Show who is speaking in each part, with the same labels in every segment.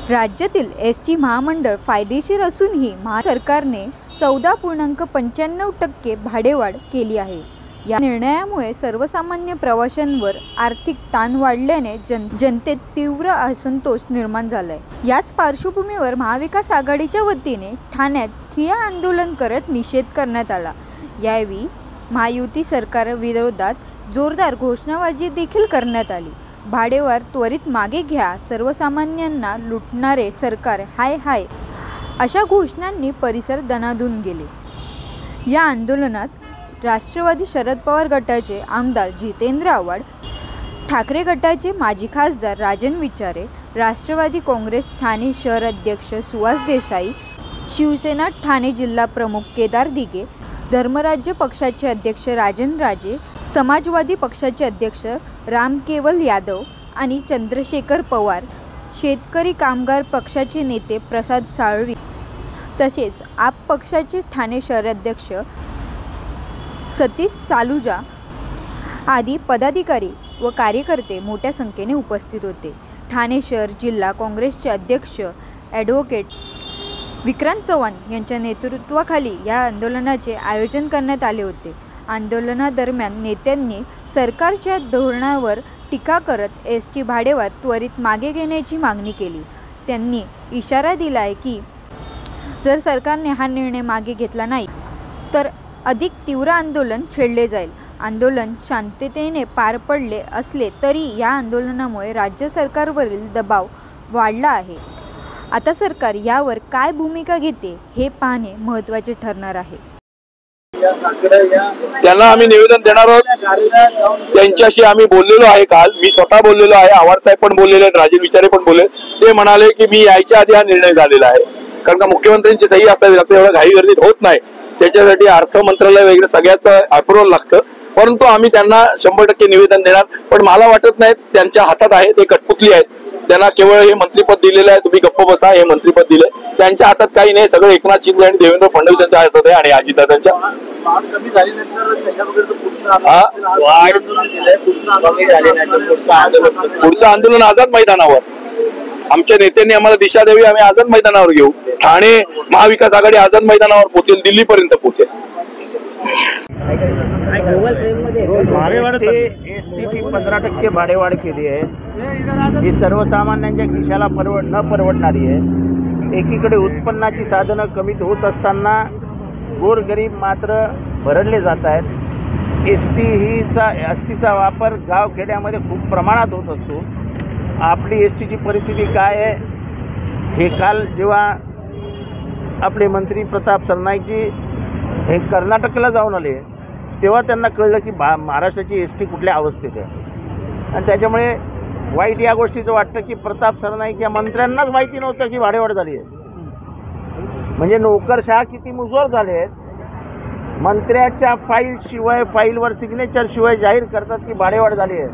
Speaker 1: राज्यातील एसटी महामंडळ फायदेशीर असूनही सरकारने 14.95% भाडेवाढ केली आहे। या निर्णयामुळे सर्वसामान्य प्रवाशांवर आर्थिक ताण वाढल्याने जनतेत तीव्र असंतोष निर्माण झालाय। याच पार्श्वभूमीवर महाविकास आघाडीच्या वतीने ठाण्यात ठिय्या आंदोलन करत निषेध करण्यात आला। यावेळी महायुती सरकार विरोधात जोरदार घोषणाबाजी देखील करण्यात आली। भाडेवाढ त्वरित मागे घ्या, सर्वसामान्यांना लुटणारे सरकार हाय हाय अशा घोषणांनी परिसर दणाणून गेले। या आंदोलनात राष्ट्रवादी शरद पवार गटाचे आमदार जितेंद्र आव्हाड, ठाकरे गटाचे माजी खासदार राजन विचारे, राष्ट्रवादी काँग्रेस ठाणे शहर अध्यक्ष सुहास देसाई, शिवसेना ठाणे जिल्हा प्रमुख केदार दिघे, धर्मराज्य पक्षाचे अध्यक्ष राजन राजे, समाजवादी पक्षाचे अध्यक्ष रामकेवल यादव आणि चंद्रशेखर पवार, शेतकरी कामगार पक्षाचे नेते प्रसाद साळवी तसेच आप पक्षाचे ठाणे शहर अध्यक्ष सतीश सालुजा आदी पदाधिकारी व कार्यकर्ते मोठ्या संख्येने उपस्थित होते। ठाणे शहर जिल्हा काँग्रेसचे अध्यक्ष ॲडव्होकेट विक्रांत चव्हाण यांच्या नेतृत्वाखाली या आंदोलनाचे आयोजन करण्यात आले होते। आंदोलनादरम्यान नेत्यांनी सरकारच्या धोरणावर टीका करत एसटी भाडेवाढ त्वरित मागे घेण्याची मागणी केली। त्यांनी इशारा दिला आहे की जर सरकारने हा निर्णय मागे घेतला नाही तर अधिक तीव्र आंदोलन छेडले जाईल। आंदोलन शांततेने पार पडले असले तरी या आंदोलनामुळे राज्य सरकारवरील दबाव वाढला आहे। आता सरकार यावर काय भूमिका घेते हे पाहणे महत्त्वाचे ठरणार आहे।
Speaker 2: त्यांना आम्ही निवेदन देणार आहोत। त्यांच्याशी आम्ही बोललेलो आहे, काल मी स्वतः बोललेलो आहे, आव्हाड साहेब पण बोललेले आहेत, राजन विचारे पण बोलले। ते म्हणाले की मी यायच्या आधी हा निर्णय झालेला आहे, कारण का मुख्यमंत्र्यांची सही असावी लागते, एवढं घाई गर्दीत होत नाही, त्याच्यासाठी अर्थ मंत्रालय वगैरे सगळ्याचं अप्रुव्हल लागतं। परंतु आम्ही त्यांना 100% निवेदन देणार, पण मला वाटत नाही त्यांच्या हातात आहे, ते कठपुतली आहेत। त्यांना केवळ हे मंत्रिपद दिलेलं आहे, तुम्ही गप्प बसा, हे मंत्रिपद दिले त्यांच्या हातात काही नाही, सगळं एकनाथ शिंदे आणि देवेंद्र फडणवीस यांच्या हातात आहे आणि अजितदादांच्या। पुढचं आंदोलन आझाद मैदानावर, आमच्या नेत्यांनी आम्हाला दिशा द्यावी, आम्ही आझाद मैदानावर घेऊ। ठाणे महाविकास आघाडी आझाद मैदानावर पोहोचेल, दिल्लीपर्यंत पोहोचेल।
Speaker 3: एसटीची 15% भाडेवाढ केली आहे, ही सर्वसामान्यांच्या खिशाला न परवडणारी आहे। एकीकडे उत्पन्नाची साधनं कमी होत असताना गोरगरीब मात्र भरडले जात आहेत। एसटीचा वापर गावखेड्यामध्ये खूप प्रमाणात होत असतो। आपली एसटीची परिस्थिती काय आहे हे काल जेव्हा आपले मंत्री प्रताप सरनाईकजी हे कर्नाटकला जाऊन आले तेव्हा त्यांना कळलं की महाराष्ट्राची एसटी कुठल्या अवस्थेत आहे। आणि त्याच्यामुळे वाईट या गोष्टीचं वाटतं की प्रताप सरनाईक या मंत्र्यांनाच माहिती नव्हतं की भाडेवाढ झाली आहे। म्हणजे नोकरशहा किती मुजोर झाले आहेत, मंत्र्याच्या फाईलवर सिग्नेचर शिवाय जाहीर करतात की भाडेवाढ झाली आहे।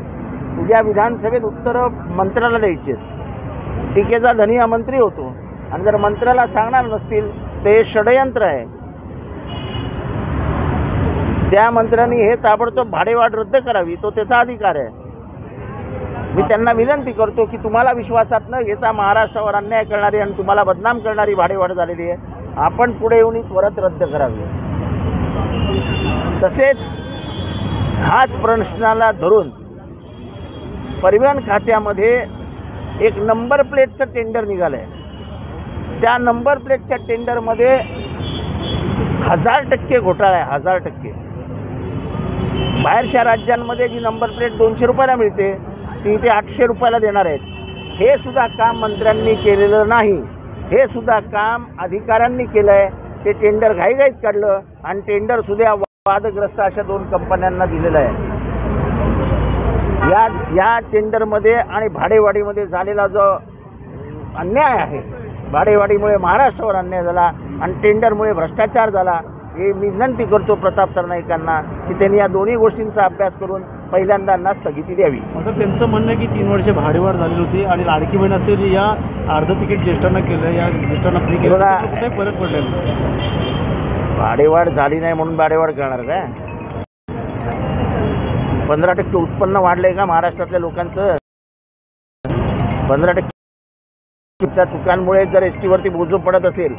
Speaker 3: उद्या विधानसभेत उत्तरं मंत्र्याला द्यायची आहेत। टीकेचा धनी हा मंत्री होतो आणि जर मंत्र्याला सांगणार नसतील ते षडयंत्र आहे। त्या मंत्र्यांनी हे ताबडतोब भाडेवाढ रद्द करावी, तो त्याचा अधिकार आहे। मी त्यांना विनंती करतो की तुम्हाला विश्वासात न घेता महाराष्ट्रावर अन्याय करणारी आणि तुम्हाला बदनाम करणारी भाडेवाढ झालेली आहे, आपण पुढे येऊन त्वरित रद्द करावी। तसेच हाच प्रश्नाला धरून परिवहन खात्यामध्ये एक नंबर प्लेटचं टेंडर निघालं आहे। त्या नंबर प्लेटच्या टेंडरमध्ये 1000% घोटाळा आहे, 1000%। बाहेरच्या राज्यांमध्ये जी नंबर प्लेट 200 रुपयाला मिळते ती इथे 800 रुपयाला देणार आहेत। हे सुद्धा काम मंत्र्यांनी केलेलं नाही, हे सुद्धा काम अधिकाऱ्यांनी केलं आहे। ते टेंडर घाईघाईत काढलं आणि टेंडर सुद्धा वादग्रस्त अशा 2 कंपन्यांना दिलेलं आहे। या टेंडरमध्ये आणि भाडेवाढीमध्ये झालेला जो अन्याय आहे, भाडेवाढीमुळे महाराष्ट्रावर अन्याय झाला आणि टेंडरमुळे भ्रष्टाचार झाला, हे मी विनंती करतो प्रताप सरनाईकांना की त्यांनी या दोन्ही गोष्टींचा अभ्यास करून पहिल्यांदा स्थगिती द्यावी।
Speaker 4: असं त्यांचं म्हणणं आहे की 3 वर्षे भाडेवाढ झाली होती आणि लाडकी बहीण असेल या अर्ध तिकीट ज्येष्ठांना केलं, या ज्येष्ठांना फ्री केलं, कुठे फरक पडलेला?
Speaker 3: भाडेवाढ झाली नाही म्हणून भाडेवाढ करणार काय? 15% उत्पन्न वाढलंय का महाराष्ट्रातल्या लोकांचं? 15% तुमच्या चुकांमुळे जर एस टीवरती बोज पडत असेल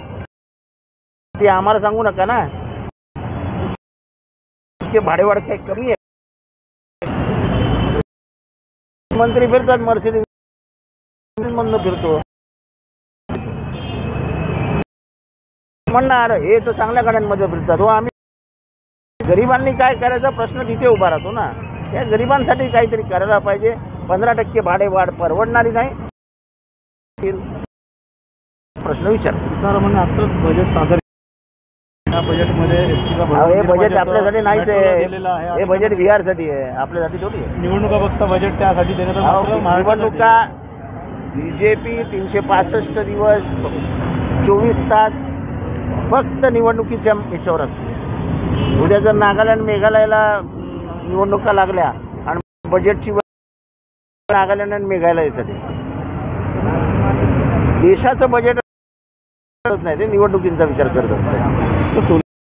Speaker 3: ते आम्हाला सांगू नका ना. इतके भाडेवाढ काही कमी आहे. मंत्री फिरतात मर्सिडीज मधनं फिरतो म्हणणार हे तर चांगल्या गाड्यांमध्ये फिरतात. हो, आम्ही गरिबांनी काय करायचा प्रश्न तिथे उभा राहतो ना. या गरिबांसाठी काहीतरी करायला पाहिजे. 15% भाडेवाढ परवडणारी नाही. प्रश्न विचार.
Speaker 4: सीतारामन आताच बजेट सादर या बजेटमध्ये एसटीला
Speaker 3: हे बजेट आपल्यासाठी नाहीच आहे. हे बजेट बिहारसाठी आहे, आपल्यासाठी थोडी आहे.
Speaker 4: निवडणुका बघता बजेट त्यासाठी देण्यात आलं.
Speaker 3: निवडणुका बीजेपी 365 दिवस 24 तास फक्त निवडणुकीच्या याच्यावर असते. उद्या जर नागालँड मेघालयाला निवडणुका लागल्या आणि बजेटची नागालँड आणि मेघालयासाठी देशाचं बजेट नाही, ते निवडणुकींचा विचार करत असतं.